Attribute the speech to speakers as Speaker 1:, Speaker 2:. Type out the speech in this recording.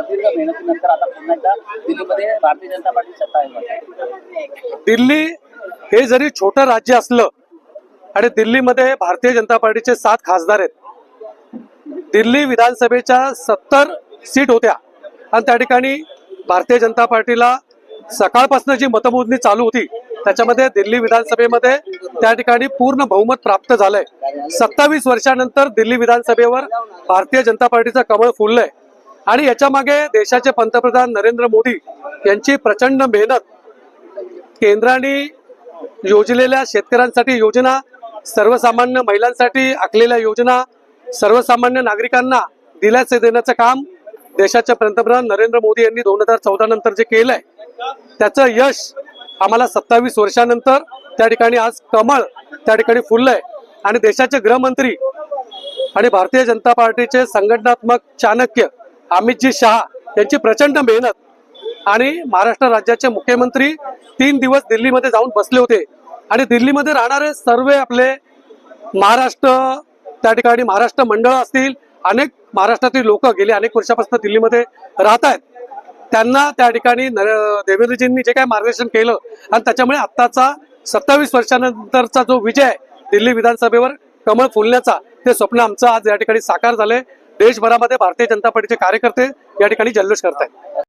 Speaker 1: प्रदीर्घ मेहनतीनंतर आता पुन्हा एकदा दिल्लीमध्ये भारतीय जनता पार्टी सत्ता आहे।
Speaker 2: दिल्ली हे जरी छोटं राज्य असलं आणि दिल्लीमध्ये भारतीय जनता पार्टीचे 7 खासदार आहेत। दिल्ली विधानसभेच्या 70 सीट होत्या आणि त्या ठिकाणी भारतीय जनता पार्टीला सकाळपासून जी मतमोजणी चालू होती त्याच्यामध्ये दिल्ली विधानसभेमध्ये त्या ठिकाणी पूर्ण बहुमत प्राप्त झालंय। 27 वर्षानंतर दिल्ली विधानसभेवर भारतीय जनता पार्टीचं कमळ फुललंय आणि याच्या मागे देशाचे पंतप्रधान नरेंद्र मोदी यांची प्रचंड मेहनत, केंद्राने योजलेल्या शेतकऱ्यांसाठी योजना, सर्वसामान्य महिलांसाठी आखलेल्या योजना, सर्वसामान्य नागरिकांना दिलासे देण्याचं काम देशाचे पंतप्रधान नरेंद्र मोदी यांनी 2014 नंतर जे केलंय त्याचं यश आम्हाला 27 वर्षानंतर त्या ठिकाणी आज कमळ त्या ठिकाणी फुललंय आणि देशाचे गृहमंत्री आणि भारतीय जनता पार्टीचे संघटनात्मक चाणक्य अमितजी शहा यांची प्रचंड मेहनत आणि महाराष्ट्र राज्याचे मुख्यमंत्री 3 दिवस दिल्लीमध्ये जाऊन बसले होते आणि दिल्लीमध्ये राहणारे सर्व आपले महाराष्ट्र त्या ठिकाणी महाराष्ट्र मंडळ असतील, अनेक महाराष्ट्रातील लोक गेली अनेक वर्षापासून दिल्लीमध्ये राहत आहेत, त्यांना त्या ठिकाणी देवेंद्रजींनी जे काही मार्गदर्शन केलं आणि त्याच्यामुळे आत्ताचा 27 वर्षानंतरचा जो विजय आहे दिल्ली विधानसभेवर कमळ फुलण्याचा, ते स्वप्न आमचं आज या ठिकाणी साकार झालंय। देशभरामध्ये भारतीय जनता पार्टीचे कार्यकर्ते या ठिकाणी जल्लोष करतायत।